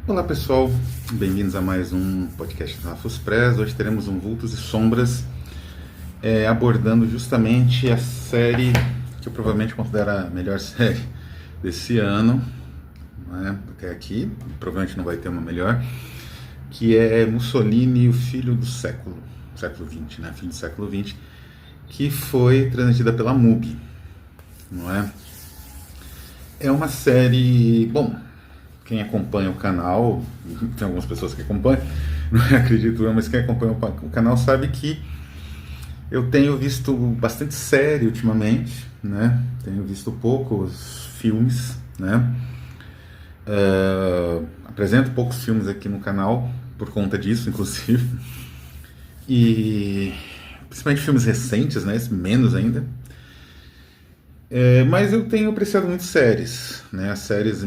Olá pessoal, bem-vindos a mais um podcast da Rafus Press. Hoje teremos um Vultos e Sombras abordando justamente a série que eu provavelmente considero a melhor série desse ano, né? Até aqui, provavelmente não vai ter uma melhor, que é Mussolini, o filho do século XX, né? Filho do século XX, que foi transmitida pela MUBI, não é? É uma série, bom, quem acompanha o canal, tem algumas pessoas que acompanham, não acredito eu, mas quem acompanha o canal sabe que eu tenho visto bastante série ultimamente, né? Tenho visto poucos filmes, né? Apresento poucos filmes aqui no canal, por conta disso, inclusive. E principalmente filmes recentes, né? Menos ainda. Mas eu tenho apreciado muito séries, né? As séries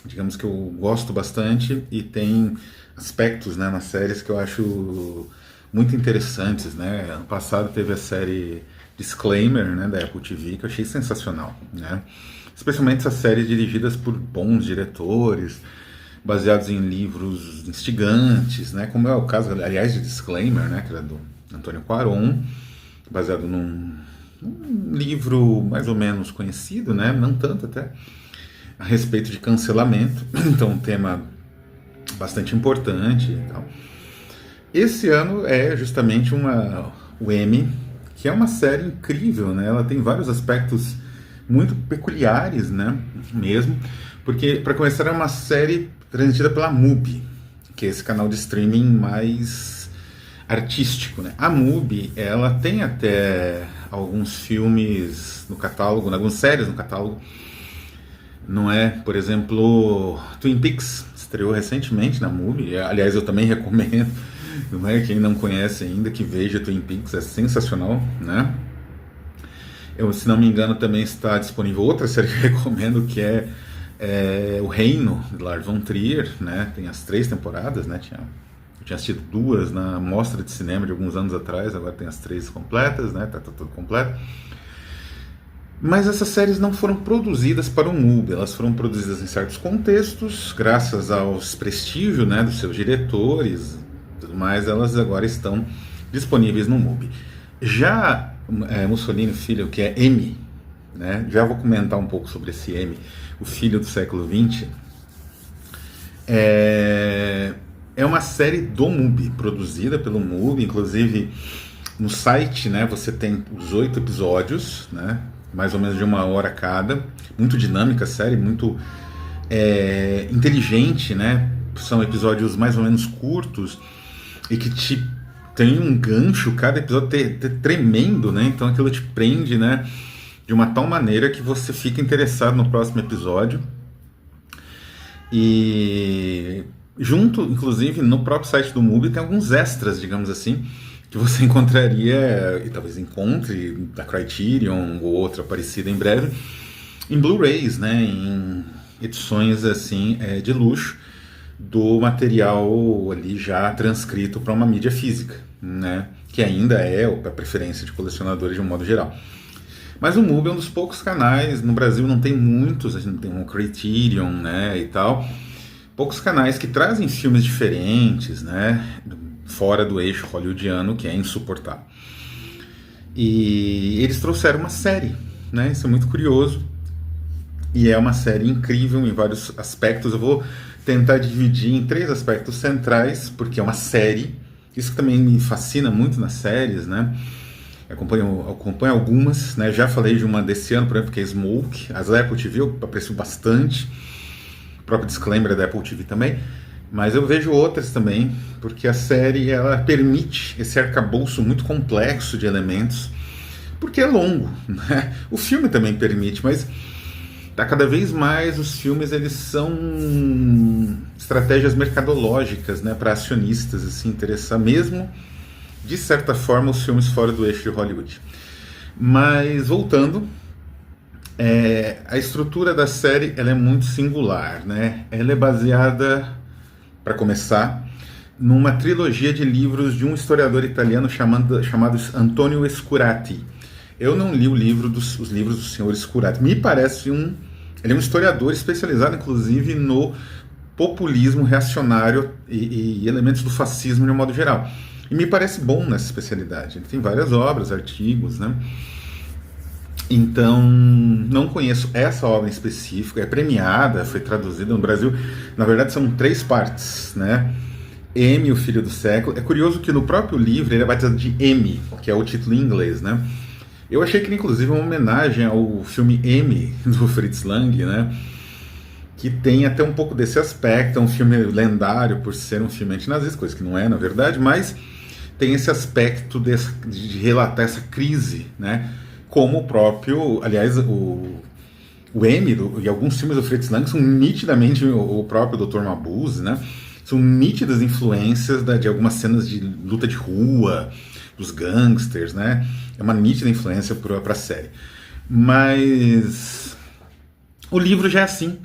digamos que eu gosto bastante e tem aspectos, né, nas séries que eu acho muito interessantes, né? Ano passado teve a série Disclaimer, né, da Apple TV, que eu achei sensacional, né? Especialmente essas séries dirigidas por bons diretores, baseados em livros instigantes, né? Como é o caso, aliás, de Disclaimer, né, que era do Antônio Cuarón, baseado num livro mais ou menos conhecido, né? Não tanto até, a respeito de cancelamento, então um tema bastante importante e tal. Esse ano é justamente o M, que é uma série incrível, né? Ela tem vários aspectos muito peculiares, né? Mesmo, porque para começar é uma série transmitida pela MUBI, que é esse canal de streaming mais artístico, né? A MUBI, ela tem até alguns filmes no catálogo, algumas séries no catálogo. Não é? Por exemplo, Twin Peaks estreou recentemente na MUBI. Aliás, eu também recomendo, não é? Quem não conhece ainda, que veja Twin Peaks, é sensacional, né? Se não me engano, também está disponível outra série que eu recomendo, que é O Reino, de Lars von Trier, né? Tem as 3 temporadas, né? Eu tinha assistido 2 na mostra de cinema de alguns anos atrás, agora tem as 3 completas, né? Tá tudo completo. Mas essas séries não foram produzidas para o MUBI, elas foram produzidas em certos contextos, graças aos prestígios, né, dos seus diretores e tudo mais, elas agora estão disponíveis no MUBI. Já Mussolini Filho, que é M, né, já vou comentar um pouco sobre esse M, o filho do século XX, é uma série do MUBI, produzida pelo MUBI, inclusive no site, né, você tem os 8 episódios, né, mais ou menos de 1 hora cada, muito dinâmica a série, muito inteligente, né? São episódios mais ou menos curtos e que te tem um gancho, cada episódio tremendo, né? Então aquilo te prende, né? De uma tal maneira que você fica interessado no próximo episódio. E junto, inclusive, no próprio site do MUBI tem alguns extras, digamos assim, que você encontraria, e talvez encontre, da Criterion ou outra parecida em breve, em Blu-rays, né, em edições assim de luxo do material ali já transcrito para uma mídia física, né, que ainda é a preferência de colecionadores de um modo geral. Mas o MUBI é um dos poucos canais, no Brasil não tem muitos, a gente tem um Criterion, né, e tal, poucos canais que trazem filmes diferentes, né, fora do eixo hollywoodiano, que é insuportável. E eles trouxeram uma série, né? Isso é muito curioso. E é uma série incrível em vários aspectos. Eu vou tentar dividir em 3 aspectos centrais, porque é uma série. Isso que também me fascina muito nas séries, né? Acompanho algumas, né? Já falei de uma desse ano, por exemplo, que é Smoke. As da Apple TV eu aprecio bastante. O próprio Disclaimer é da Apple TV também. Mas eu vejo outras também, porque a série ela permite esse arcabouço muito complexo de elementos, porque é longo, né? O filme também permite, mas cada vez mais os filmes eles são estratégias mercadológicas, né, para acionistas assim, interessar mesmo, de certa forma, os filmes fora do eixo de Hollywood. Mas voltando, a estrutura da série ela é muito singular, né? Ela é baseada, para começar, numa trilogia de livros de um historiador italiano chamado Antonio Scurati. Eu não li os livros do senhor Scurati. Me parece ele é um historiador especializado, inclusive, no populismo reacionário e elementos do fascismo de um modo geral. E me parece bom nessa especialidade. Ele tem várias obras, artigos, né? Então, não conheço essa obra em específico, é premiada, foi traduzida no Brasil. Na verdade, são 3 partes, né? M, o Filho do Século. É curioso que no próprio livro ele é batizado de M, que é o título em inglês, né? Eu achei que era, inclusive, uma homenagem ao filme M, do Fritz Lang, né? Que tem até um pouco desse aspecto. É um filme lendário por ser um filme antinazista, coisa que não é, na verdade, mas tem esse aspecto de relatar essa crise, né? Como o próprio, aliás, o M e alguns filmes do Fritz Lang são nitidamente o próprio Dr. Mabuse, né? São nítidas influências de algumas cenas de luta de rua, dos gangsters, né? É uma nítida influência para a série. Mas o livro já é assim.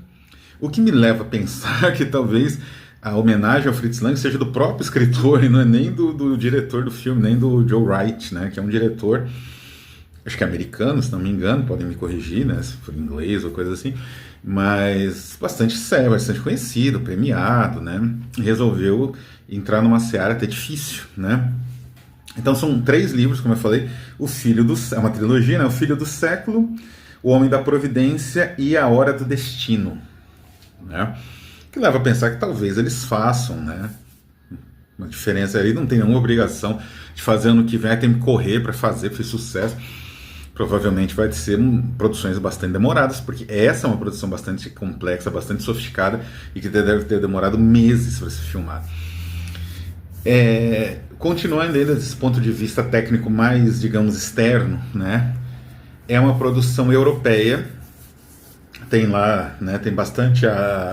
O que me leva a pensar que talvez a homenagem ao Fritz Lang seja do próprio escritor e não é nem do diretor do filme, nem do Joe Wright, né? Que é um diretor, acho que é americano, se não me engano, podem me corrigir, né? Se for inglês ou coisa assim, mas bastante sério, bastante conhecido, premiado, né? E resolveu entrar numa seara até difícil, né? Então são 3 livros, como eu falei, é uma trilogia, né? O Filho do Século, O Homem da Providência e A Hora do Destino, né? Que leva a pensar que talvez eles façam, né? Uma diferença aí, não tem nenhuma obrigação de fazer ano que vem, tem que correr para fazer, foi sucesso. Provavelmente vai ser produções bastante demoradas, porque essa é uma produção bastante complexa, bastante sofisticada e que deve ter demorado meses para ser filmada. Continuando ainda desse ponto de vista técnico mais, digamos, externo, né? É uma produção europeia, tem lá, né? Tem bastante,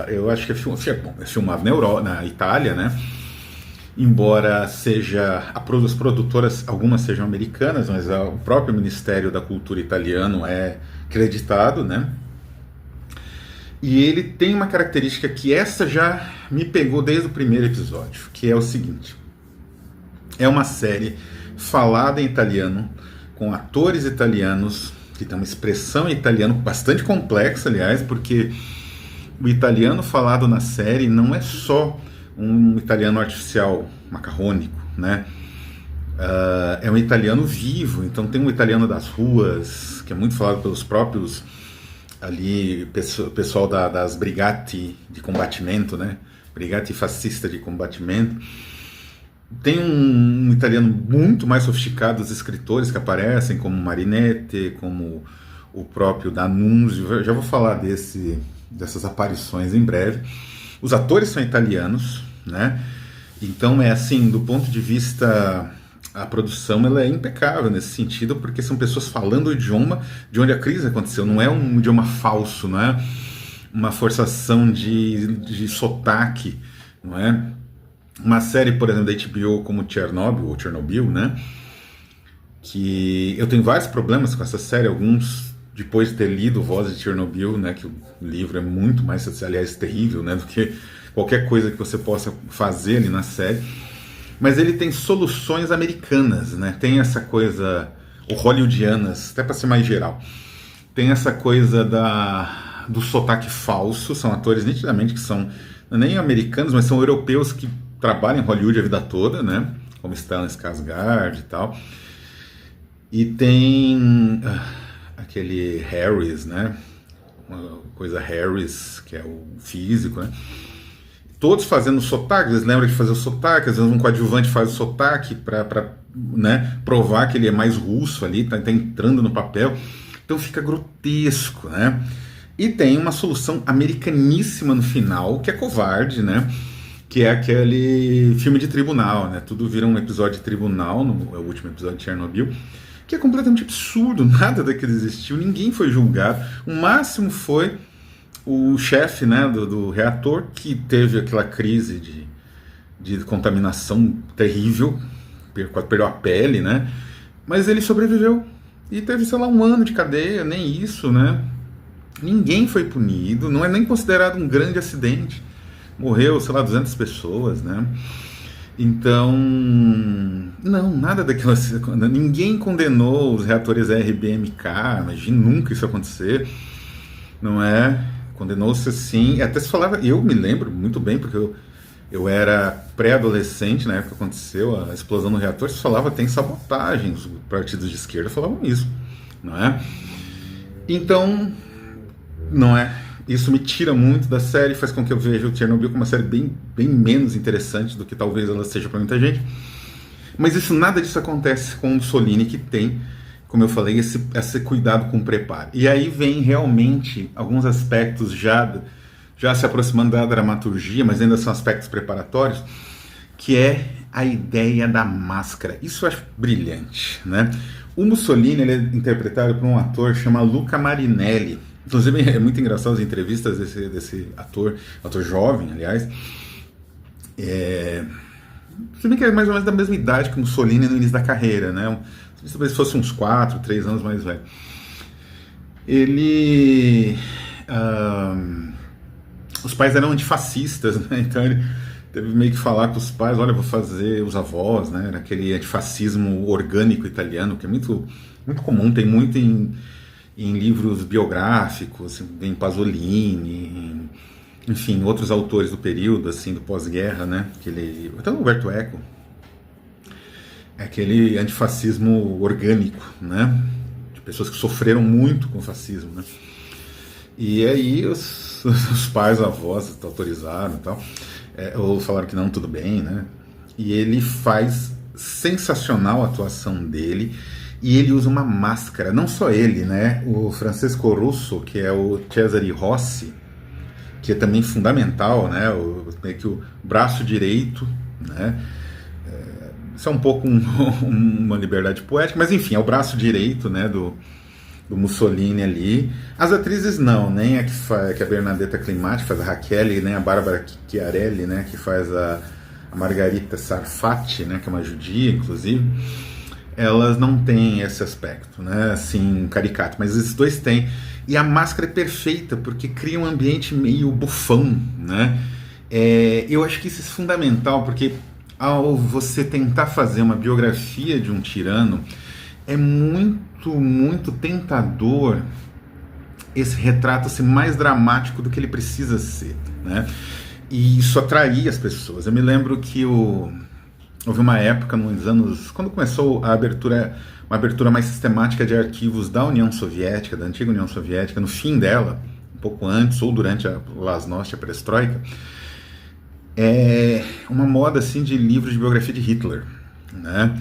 eu acho que é filmado na Itália, né? Embora as produtoras, algumas sejam americanas, mas o próprio Ministério da Cultura italiano é creditado, né? E ele tem uma característica que essa já me pegou desde o primeiro episódio, que é o seguinte: é uma série falada em italiano, com atores italianos, que tem uma expressão em italiano bastante complexa, aliás, porque o italiano falado na série não é só um italiano artificial, macarrônico, né? É um italiano vivo, então tem um italiano das ruas, que é muito falado pelos próprios ali, pessoal das brigate de combatimento, né? Brigate fascista de combatimento. Tem um italiano muito mais sofisticado, os escritores que aparecem, como Marinetti, como o próprio D'Annunzio. Já vou falar dessas aparições em breve. Os atores são italianos, né? Então é assim, do ponto de vista, a produção ela é impecável nesse sentido, porque são pessoas falando o idioma de onde a crise aconteceu. Não é um idioma falso, não é uma forçação de sotaque, não é? Uma série, por exemplo, da HBO como Chernobyl, né? Que eu tenho vários problemas com essa série, alguns depois de ter lido Vozes de Chernobyl, né? Que o livro é muito mais, aliás, terrível, né? Do que qualquer coisa que você possa fazer ali na série. Mas ele tem soluções americanas, né? Tem essa coisa, ou hollywoodianas, até para ser mais geral. Tem essa coisa do sotaque falso, são atores nitidamente que são nem americanos, mas são europeus que trabalham em Hollywood a vida toda, né? Como Stellan Skarsgård e tal. E tem aquele Harris, né? Uma coisa Harris, que é o físico, né? Todos fazendo sotaque, eles lembram de fazer o sotaque, às vezes um coadjuvante faz o sotaque para né, provar que ele é mais russo ali, tá entrando no papel. Então fica grotesco, né? E tem uma solução americaníssima no final, que é covarde, né? Que é aquele filme de tribunal, né? Tudo vira um episódio de tribunal, no último episódio de Chernobyl, que é completamente absurdo, nada daquilo existiu, ninguém foi julgado. O máximo foi o chefe, né, do reator, que teve aquela crise de contaminação terrível, perdeu a pele, né? Mas ele sobreviveu e teve, sei lá, 1 ano de cadeia, nem isso, né? Ninguém foi punido, não é nem considerado um grande acidente. Morreu, sei lá, 200 pessoas, né? Então, não, nada daquilo. Ninguém condenou os reatores RBMK, imagina nunca isso acontecer, não é? condenou-se assim, até se falava, eu me lembro muito bem, porque eu era pré-adolescente na época que aconteceu a explosão no reator, se falava tem sabotagem, os partidos de esquerda falavam isso, não é? Então, não é? Isso me tira muito da série, faz com que eu veja o Chernobyl como uma série bem menos interessante do que talvez ela seja para muita gente. Mas isso, nada disso acontece com o Mussolini, que tem, como eu falei, esse cuidado com o preparo. E aí vem realmente alguns aspectos já se aproximando da dramaturgia, mas ainda são aspectos preparatórios, que é a ideia da máscara. Isso eu acho brilhante, né? O Mussolini, ele é interpretado por um ator chamado Luca Marinelli. Inclusive é muito engraçado as entrevistas desse ator jovem, aliás. Se bem que é mais ou menos da mesma idade que o Mussolini no início da carreira, né? Talvez fosse uns 4, 3 anos mais velho. Ele... os pais eram antifascistas, né? Então ele teve meio que falar com os pais, olha, vou fazer os avós, né? Era aquele antifascismo orgânico italiano, que é muito, muito comum, tem muito em livros biográficos, em Pasolini, enfim, outros autores do período, assim, do pós-guerra, né? Até o Umberto Eco. É aquele antifascismo orgânico, né? De pessoas que sofreram muito com o fascismo, né? E aí os pais, avós autorizaram e tal, ou falaram que não, tudo bem, né? E ele faz sensacional a atuação dele, e ele usa uma máscara, não só ele, né? O Francesco Russo, que é o Cesare Rossi, que é também fundamental, né? Meio que o braço direito, né? Isso é um pouco uma liberdade poética, mas enfim, é o braço direito, né, do Mussolini ali. As atrizes não, nem a que a Bernadetta Climati faz a Raquel, nem a Bárbara Chiarelli, né, que faz a Margarita Sarfatti, né, que é uma judia, inclusive. Elas não têm esse aspecto, né, assim, caricato, mas esses dois têm. E a máscara é perfeita, porque cria um ambiente meio bufão, né? Eu acho que isso é fundamental, porque ao você tentar fazer uma biografia de um tirano, é muito, muito tentador esse retrato ser mais dramático do que ele precisa ser, né? E isso atraía as pessoas. Eu me lembro que houve uma época, nos anos, quando começou uma abertura mais sistemática de arquivos da União Soviética, da antiga União Soviética, no fim dela, um pouco antes ou durante a Glasnost, a Perestroika, uma moda assim de livros de biografia de Hitler, né?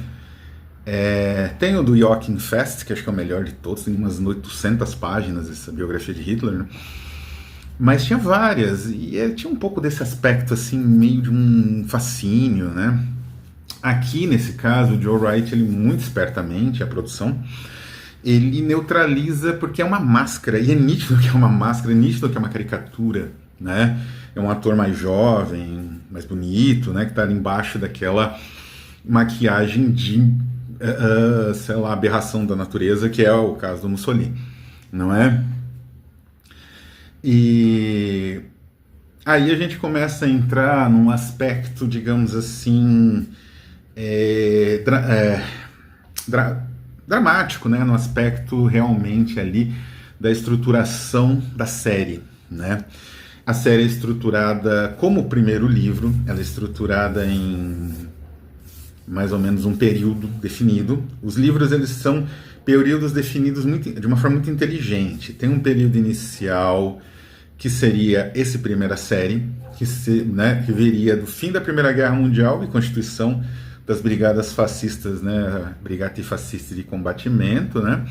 Tem o do Joachim Fest, que acho que é o melhor de todos, tem umas 800 páginas essa biografia de Hitler, né? Mas tinha várias, e tinha um pouco desse aspecto assim, meio de um fascínio, né? Aqui, nesse caso, o Joe Wright, ele muito espertamente, a produção, ele neutraliza, porque é uma máscara, e é nítido que é uma máscara, é nítido que é uma caricatura, né? É um ator mais jovem, mais bonito, né? Que está embaixo daquela maquiagem de, sei lá, aberração da natureza, que é o caso do Mussolini, não é? E aí a gente começa a entrar num aspecto, digamos assim, dramático, né, no aspecto realmente ali da estruturação da série, né? A série é estruturada como o primeiro livro, ela é estruturada em mais ou menos um período definido. Os livros, eles são períodos definidos de uma forma muito inteligente. Tem um período inicial, que seria essa primeira série, que viria do fim da Primeira Guerra Mundial e constituição das brigadas fascistas, né, Brigate Fasciste de Combatimento, né,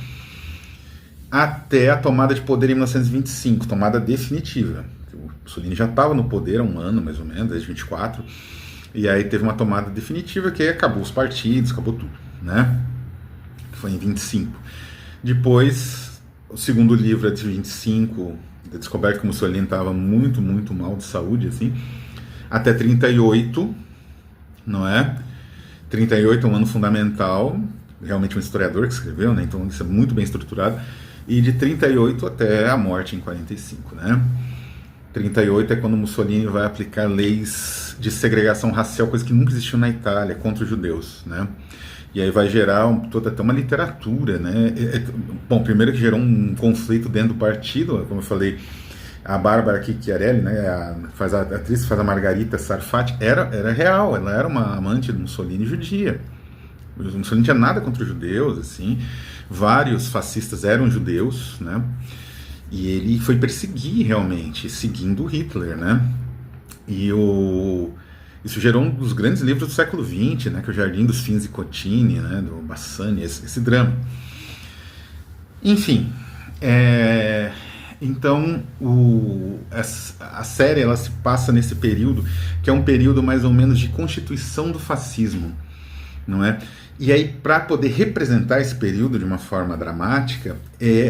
até a tomada de poder em 1925, tomada definitiva. O Mussolini já estava no poder há um ano, mais ou menos, desde 24, e aí teve uma tomada definitiva que aí acabou os partidos, acabou tudo, né, que foi em 25. Depois, o segundo livro é de 25, descoberto que o Mussolini estava muito, muito mal de saúde, assim, até 38, não é? 38 é um ano fundamental, realmente um historiador que escreveu, né? Então isso é muito bem estruturado, e de 38 até a morte em 45, né? 38 é quando Mussolini vai aplicar leis de segregação racial, coisa que nunca existiu na Itália, contra os judeus, né? E aí vai gerar toda até uma literatura, né? Bom, primeiro que gerou um conflito dentro do partido, como eu falei, A Bárbara Chiarelli, né, a atriz que faz a Margarita Sarfati, era real, ela era uma amante de Mussolini judia. O Mussolini não tinha nada contra os judeus, assim, vários fascistas eram judeus, né, e ele foi perseguir realmente, seguindo Hitler, né, isso gerou um dos grandes livros do século XX, né, que é o Jardim dos Fins e Cotini, né, do Bassani, esse drama. Enfim, então a série ela se passa nesse período, que é um período mais ou menos de constituição do fascismo, não é? E aí, para poder representar esse período de uma forma dramática,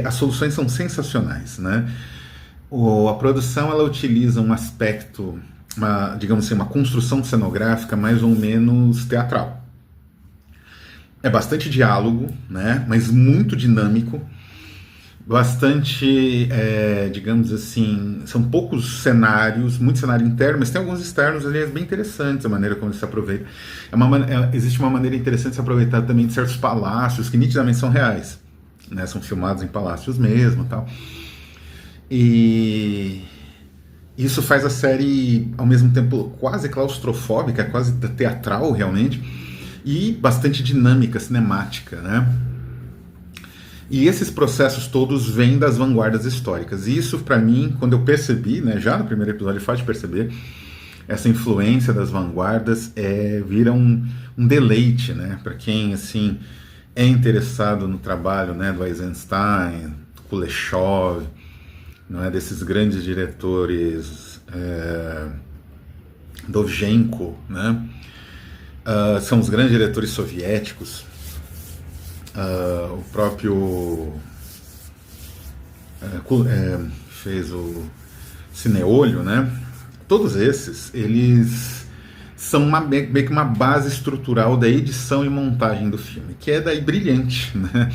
as soluções são sensacionais, né? A produção ela utiliza um aspecto, digamos assim, uma construção cenográfica mais ou menos teatral. É bastante diálogo, né? Mas muito dinâmico. Bastante, digamos assim, são poucos cenários, muito cenário interno, mas tem alguns externos ali bem interessantes a maneira como se aproveita. Existe uma maneira interessante de se aproveitar também de certos palácios que nitidamente são reais, né? São filmados em palácios mesmo, tal. E isso faz a série ao mesmo tempo quase claustrofóbica, quase teatral realmente, e bastante dinâmica, cinemática, né? E esses processos todos vêm das vanguardas históricas. E isso, para mim, quando eu percebi, né, já no primeiro episódio é fácil de perceber, essa influência das vanguardas vira um deleite, né, para quem assim é interessado no trabalho, né, do Eisenstein, do Kuleshov, não é, desses grandes diretores, Dovzhenko, né, são os grandes diretores soviéticos. O próprio fez o Cineolho, né? Todos esses, eles são meio que uma base estrutural da edição e montagem do filme, que é daí brilhante, né?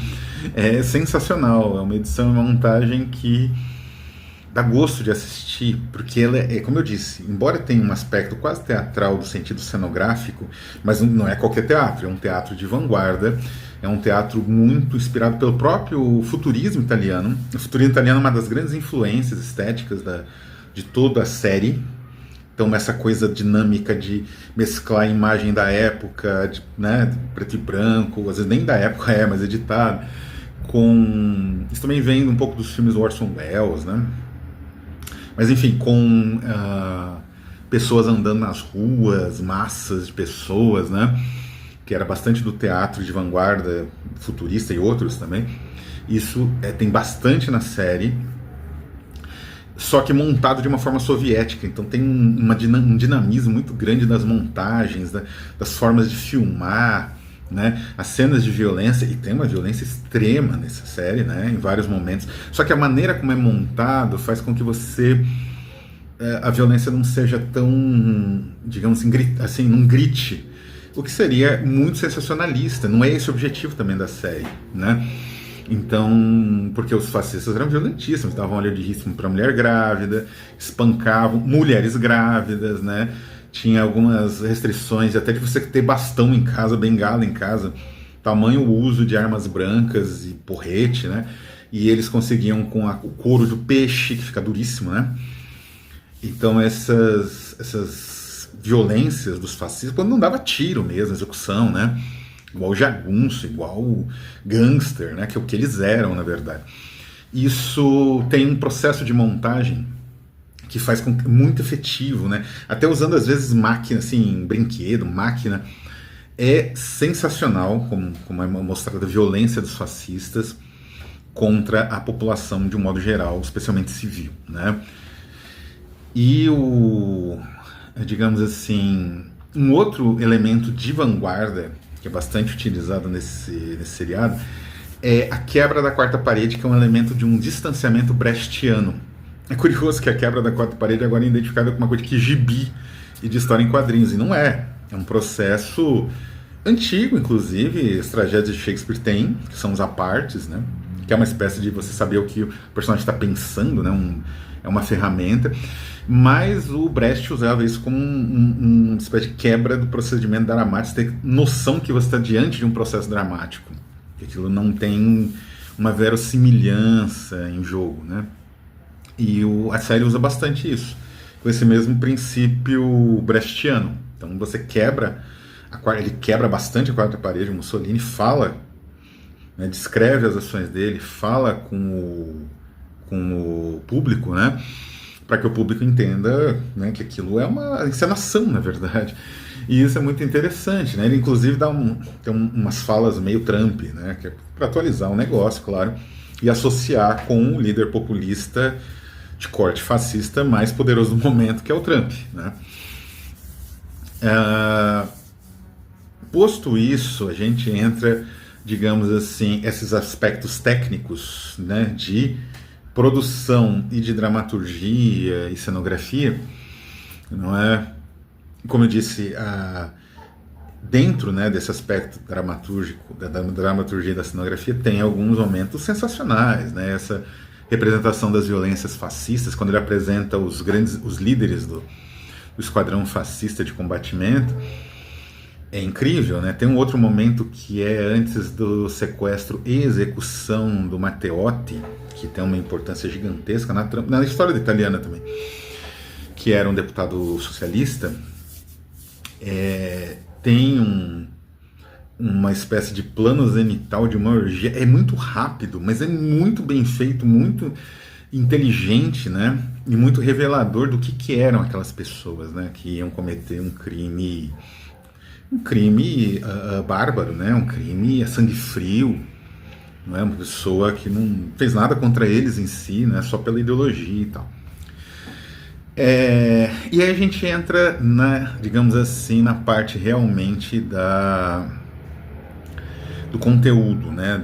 É sensacional, é uma edição e montagem que dá gosto de assistir, porque ela como eu disse, embora tenha um aspecto quase teatral do sentido cenográfico, mas não é qualquer teatro, é um teatro de vanguarda, é um teatro muito inspirado pelo próprio futurismo italiano. O futurismo italiano é uma das grandes influências estéticas de toda a série. Então, essa coisa dinâmica de mesclar a imagem da época, né, preto e branco, às vezes nem da época mas editado, com... Isso também vem um pouco dos filmes do Orson Welles, né? Mas, enfim, com pessoas andando nas ruas, massas de pessoas, né? Que era bastante do teatro de vanguarda, futurista e outros também. Isso tem bastante na série, só que montado de uma forma soviética. Então tem um dinamismo muito grande das montagens, das formas de filmar, né? As cenas de violência, e tem uma violência extrema nessa série, né? Em vários momentos. Só que a maneira como é montado faz com que a violência não seja tão, digamos assim, não grite. O que seria muito sensacionalista. Não é esse o objetivo também da série, né? Então, porque os fascistas eram violentíssimos, davam óleo de rícino para mulher grávida, espancavam mulheres grávidas, né? Tinha algumas restrições, até de você ter bastão em casa, bengala em casa, tamanho uso de armas brancas e porrete, né? E eles conseguiam com o couro do peixe, que fica duríssimo, né? Então essas violências dos fascistas, quando não dava tiro mesmo, execução, né? Igual jagunço, igual gangster, né? Que é o que eles eram, na verdade. Isso tem um processo de montagem que faz muito efetivo, né? Até usando às vezes máquina, assim, brinquedo, máquina. É sensacional como é mostrada a violência dos fascistas contra a população de um modo geral, especialmente civil, né? E digamos assim, um outro elemento de vanguarda que é bastante utilizado nesse seriado é a quebra da quarta parede, que é um elemento de um distanciamento brechtiano. É curioso que a quebra da quarta parede agora é identificada como uma coisa que gibi e de história em quadrinhos, e não é. É um processo antigo, inclusive, as tragédias de Shakespeare têm, que são os apartes, né? Que é uma espécie de você saber o que o personagem está pensando, né? É uma ferramenta. Mas o Brecht usava isso como uma espécie de quebra do procedimento dramático, você ter noção que você está diante de um processo dramático, que aquilo não tem uma verossimilhança em jogo, né? E a série usa bastante isso, com esse mesmo princípio brechtiano. Então você quebra, ele quebra bastante a quarta parede, o Mussolini fala, né, descreve as ações dele, fala com o público, né, para que o público entenda, né, que aquilo é uma encenação, na verdade. E isso é muito interessante, né? Ele inclusive tem umas falas meio Trump, né, que é para atualizar o negócio, claro, e associar com o líder populista de corte fascista mais poderoso do momento, que é o Trump, né? Posto isso, a gente entra, digamos assim, esses aspectos técnicos, né, de produção e de dramaturgia e cenografia, não é? Como eu disse, dentro, né, desse aspecto dramatúrgico, da dramaturgia e da cenografia, tem alguns momentos sensacionais, né? Essa representação das violências fascistas, quando ele apresenta os líderes do esquadrão fascista de combatimento, é incrível, né? Tem um outro momento que é antes do sequestro e execução do Matteotti, que tem uma importância gigantesca na história da italiana também, que era um deputado socialista. Tem uma espécie de plano zenital de uma orgia. É muito rápido, mas é muito bem feito, muito inteligente, né? E muito revelador do que eram aquelas pessoas, né? Que iam cometer um crime bárbaro, né? Um crime a sangue frio, não é? Uma pessoa que não fez nada contra eles em si, né? Só pela ideologia e tal. E aí a gente entra digamos assim, na parte realmente do conteúdo, né?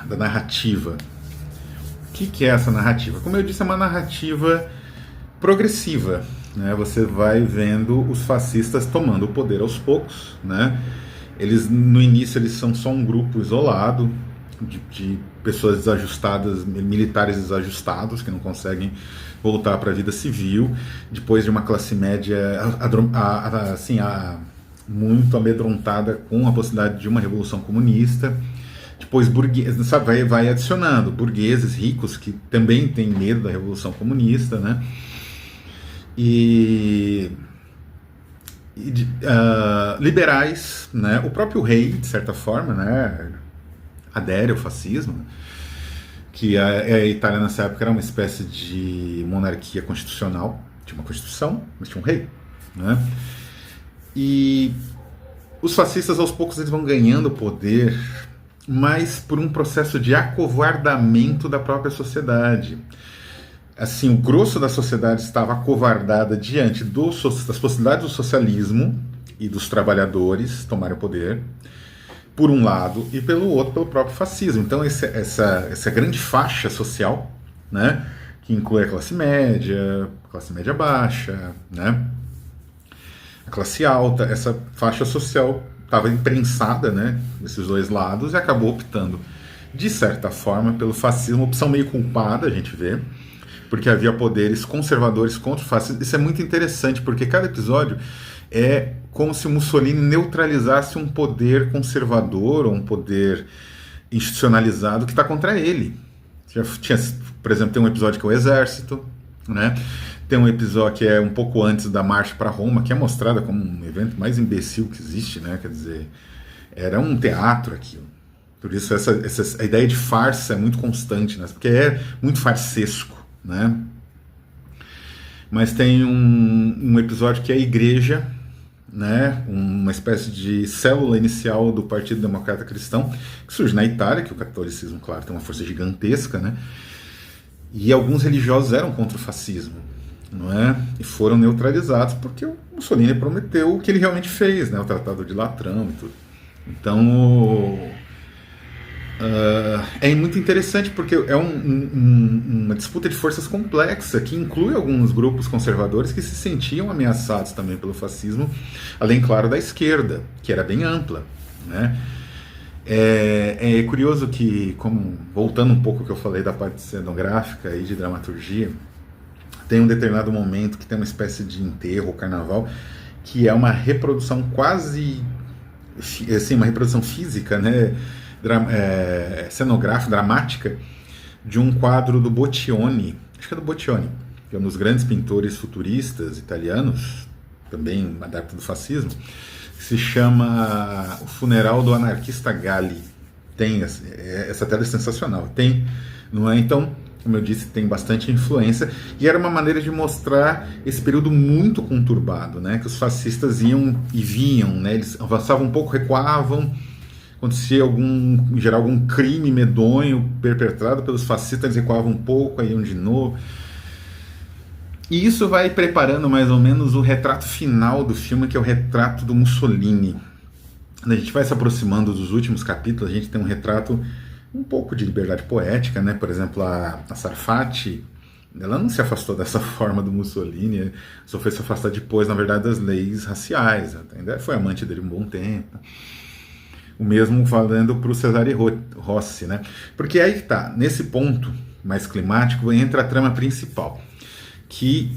Da narrativa. O que é essa narrativa? Como eu disse, é uma narrativa progressiva, né? Você vai vendo os fascistas tomando o poder aos poucos, né? No início eles são só um grupo isolado de pessoas desajustadas, militares desajustados, que não conseguem voltar para a vida civil, depois de uma classe média assim, muito amedrontada com a possibilidade de uma revolução comunista. Depois burgueses, sabe, vai adicionando burgueses ricos que também têm medo da revolução comunista, né? Liberais, né? O próprio rei, de certa forma, né, adere ao fascismo, que a Itália nessa época era uma espécie de monarquia constitucional, tinha uma constituição, mas tinha um rei, né? E os fascistas aos poucos eles vão ganhando poder, mas por um processo de acovardamento da própria sociedade. Assim, o grosso da sociedade estava acovardada diante das possibilidades do socialismo e dos trabalhadores tomarem o poder, por um lado, e pelo outro, pelo próprio fascismo. Então, essa grande faixa social, né, que inclui a classe média baixa, né, a classe alta, essa faixa social estava imprensada, né, nesses dois lados e acabou optando, de certa forma, pelo fascismo, uma opção meio culpada, a gente vê, porque havia poderes conservadores contra o fascismo. Isso é muito interessante, porque cada episódio é como se Mussolini neutralizasse um poder conservador ou um poder institucionalizado que está contra ele. Por exemplo, tem um episódio que é o Exército, né? Tem um episódio que é um pouco antes da Marcha para Roma, que é mostrada como um evento mais imbecil que existe, né? Quer dizer, era um teatro aquilo. Por isso a ideia de farsa é muito constante, né? Porque é muito farsesco, né? Mas tem um episódio que é a Igreja, né? Uma espécie de célula inicial do Partido Democrata Cristão, que surge na Itália, que o catolicismo, claro, tem uma força gigantesca, né? E alguns religiosos eram contra o fascismo, não é? E foram neutralizados porque o Mussolini prometeu o que ele realmente fez, né? O Tratado de Latrão e tudo. Então, é muito interessante porque é uma disputa de forças complexa que inclui alguns grupos conservadores que se sentiam ameaçados também pelo fascismo, além, claro, da esquerda, que era bem ampla, né? É curioso que, voltando um pouco ao que eu falei da parte cenográfica e de dramaturgia, tem um determinado momento que tem uma espécie de enterro, carnaval, que é uma reprodução quase, assim, uma reprodução física, né? Cenográfica, dramática, de um quadro do Bottioni acho que é do Boccioni, que é um dos grandes pintores futuristas italianos, também adepto do fascismo, que se chama O Funeral do Anarquista Galli. Tem essa tela é sensacional. Tem, não é? Então, como eu disse, tem bastante influência, e era uma maneira de mostrar esse período muito conturbado, né? Que os fascistas iam e vinham, né? Eles avançavam um pouco, recuavam, acontecia em geral, algum crime medonho perpetrado pelos fascistas, eles recuavam um pouco, aí iam de novo. E isso vai preparando mais ou menos o retrato final do filme, que é o retrato do Mussolini. Quando a gente vai se aproximando dos últimos capítulos, a gente tem um retrato um pouco de liberdade poética, né? Por exemplo, a Sarfatti, ela não se afastou dessa forma do Mussolini, só foi se afastar depois, na verdade, das leis raciais. Ela ainda foi amante dele um bom tempo. O mesmo valendo para o Cesare Rossi, né? Porque aí que tá, nesse ponto mais climático, entra a trama principal, que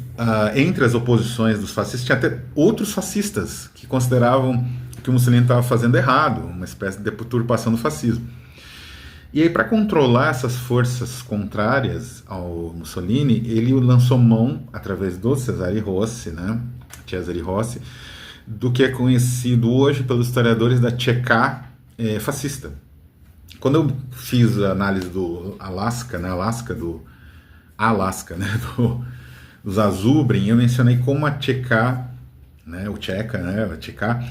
entre as oposições dos fascistas tinha até outros fascistas que consideravam que o Mussolini estava fazendo errado, uma espécie de deturpação do fascismo. E aí, para controlar essas forças contrárias ao Mussolini, ele lançou mão, através do Cesare Rossi, né, Cesare Rossi, do que é conhecido hoje pelos historiadores da Cheka fascista. Quando eu fiz a análise do Alaska, né, do Zazubrin, eu mencionei como a Cheka, né, a Cheka,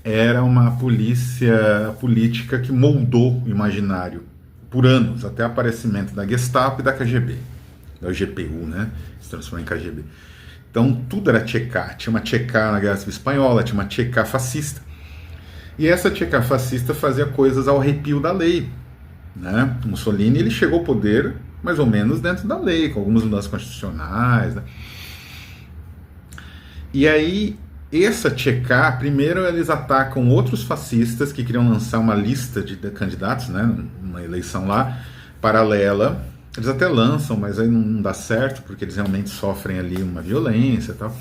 era uma polícia política que moldou o imaginário por anos, até o aparecimento da Gestapo e da KGB, da GPU, né, se transformou em KGB. Então tudo era Cheka, tinha uma Cheka na Guerra Civil Espanhola, tinha uma Cheka fascista. E essa Cheka fascista fazia coisas ao arrepio da lei, né? O Mussolini, ele chegou ao poder mais ou menos dentro da lei, com algumas mudanças constitucionais, né? E aí, essa Cheka, primeiro eles atacam outros fascistas que queriam lançar uma lista de candidatos, né? Uma eleição lá, paralela. Eles até lançam, mas aí não dá certo, porque eles realmente sofrem ali uma violência e tal.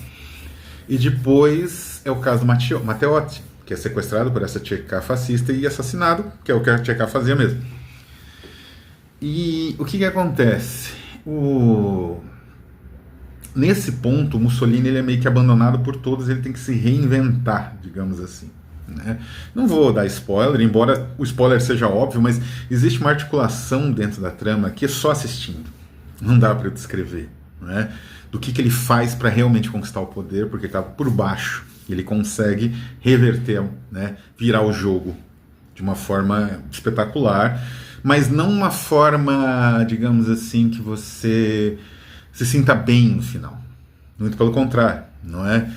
E depois é o caso do Matteotti, que é sequestrado por essa Cheka fascista e assassinado, que é o que a Cheka fazia mesmo. E o que acontece? Nesse ponto, o Mussolini ele é meio que abandonado por todos, ele tem que se reinventar, digamos assim, né? Não vou dar spoiler, embora o spoiler seja óbvio, mas existe uma articulação dentro da trama que é só assistindo. Não dá para eu descrever, né? Do que ele faz para realmente conquistar o poder, porque está por baixo. Ele consegue reverter, né, virar o jogo de uma forma espetacular, mas não uma forma, digamos assim, que você se sinta bem no final. Muito pelo contrário, não é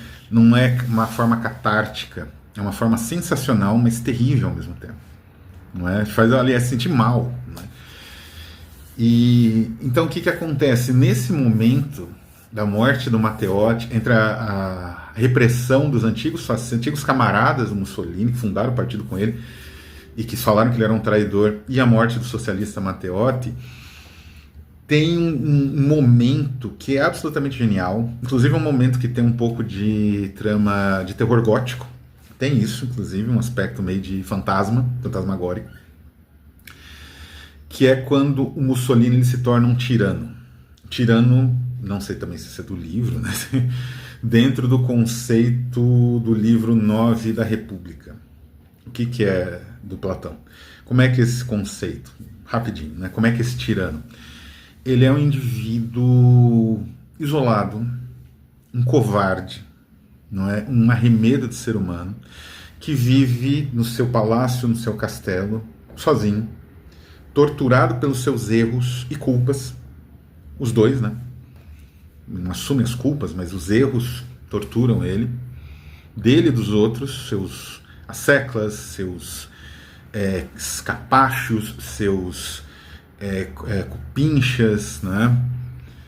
uma forma catártica, é uma forma sensacional, mas terrível ao mesmo tempo. Não é? Faz ali se sentir mal. Não é? E então o que acontece? Nesse momento da morte do Matteotti, entre a repressão dos antigos camaradas do Mussolini, que fundaram o partido com ele, e que falaram que ele era um traidor, e a morte do socialista Matteotti, tem um momento que é absolutamente genial, inclusive um momento que tem um pouco de trama de terror gótico, tem isso, inclusive, um aspecto meio de fantasmagórico, que é quando o Mussolini ele se torna um tirano. Tirano, não sei também se isso é do livro, né? Dentro do conceito do livro 9 da República. O que é do Platão? Como é que esse conceito, rapidinho, né? Como é que esse tirano? Ele é um indivíduo isolado, um covarde, não é? Um arremedo de ser humano, que vive no seu palácio, no seu castelo, sozinho, torturado pelos seus erros e culpas, os dois, né? Não assume as culpas, mas os erros torturam ele, dele e dos outros, as seclas, seus escapachos, seus cupinchas, né?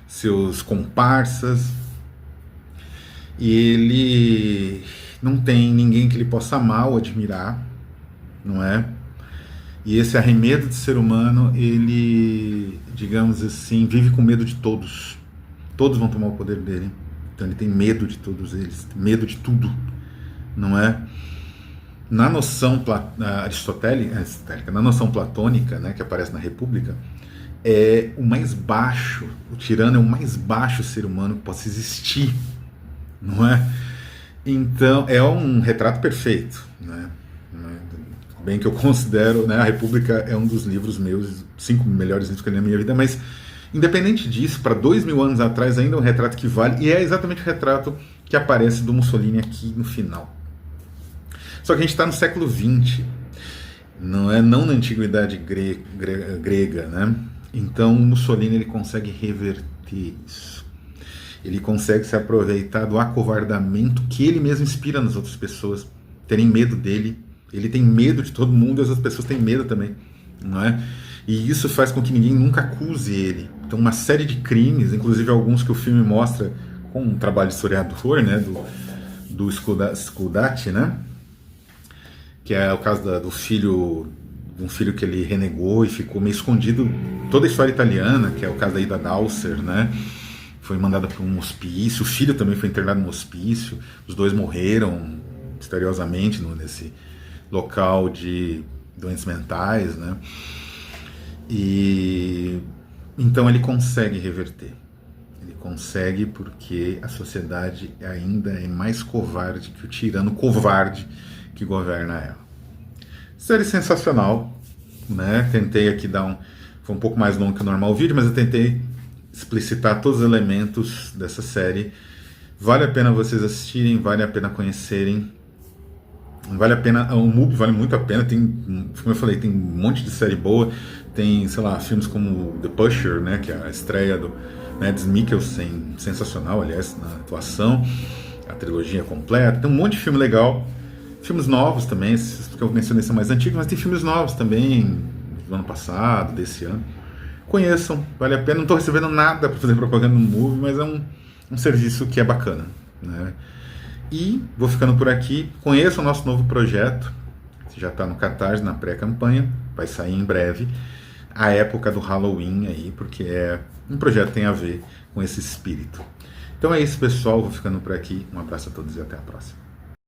Seus comparsas, e ele não tem ninguém que ele possa amar ou admirar, não é? E esse arremedo de ser humano, ele, digamos assim, vive com medo de todos. Todos vão tomar o poder dele. Então ele tem medo de todos eles, medo de tudo, não é? Na noção aristotélica, na noção platônica, né, que aparece na República, é o mais baixo, o tirano é o mais baixo ser humano que possa existir, não é? Então, é um retrato perfeito, né? Bem que eu considero, né, A República é um dos livros meus, 5 melhores livros que eu li na minha vida, mas independente disso, para 2000 anos atrás ainda é um retrato que vale, e é exatamente o retrato que aparece do Mussolini aqui no final. Só que a gente está no século XX, não na antiguidade grega, né? Então o Mussolini ele consegue reverter isso. Ele consegue se aproveitar do acovardamento que ele mesmo inspira nas outras pessoas, terem medo dele. Ele tem medo de todo mundo e as outras pessoas têm medo também, não é? E isso faz com que ninguém nunca acuse ele. Então uma série de crimes, inclusive alguns que o filme mostra com um trabalho de historiador, né, do Scudaci, né? Que é o caso do filho, de um filho que ele renegou e ficou meio escondido. Toda a história italiana, que é o caso da Ida Dalser, né? Foi mandada para um hospício, o filho também foi internado no hospício, os dois morreram misteriosamente nesse local de doentes mentais, né? E então ele consegue reverter. Ele consegue porque a sociedade ainda é mais covarde que o tirano covarde que governa ela. Série sensacional, né? Tentei aqui foi um pouco mais longo que o normal o vídeo, mas eu tentei explicitar todos os elementos dessa série. Vale a pena vocês assistirem, vale a pena conhecerem. Vale a pena, o MUBI vale muito a pena, tem, como eu falei, tem um monte de série boa, tem, sei lá, filmes como The Pusher, né, que é a estreia do Mads Mikkelsen, sensacional, aliás, na atuação, a trilogia completa, tem um monte de filme legal, filmes novos também, esses que eu mencionei são mais antigos, mas tem filmes novos também, do ano passado, desse ano, conheçam, vale a pena, não estou recebendo nada para fazer propaganda no MUBI, mas é um serviço que é bacana, né. E vou ficando por aqui. Conheça o nosso novo projeto, que já está no Catarse, na pré-campanha, vai sair em breve, a época do Halloween aí, porque é um projeto que tem a ver com esse espírito. Então é isso, pessoal, vou ficando por aqui. Um abraço a todos e até a próxima.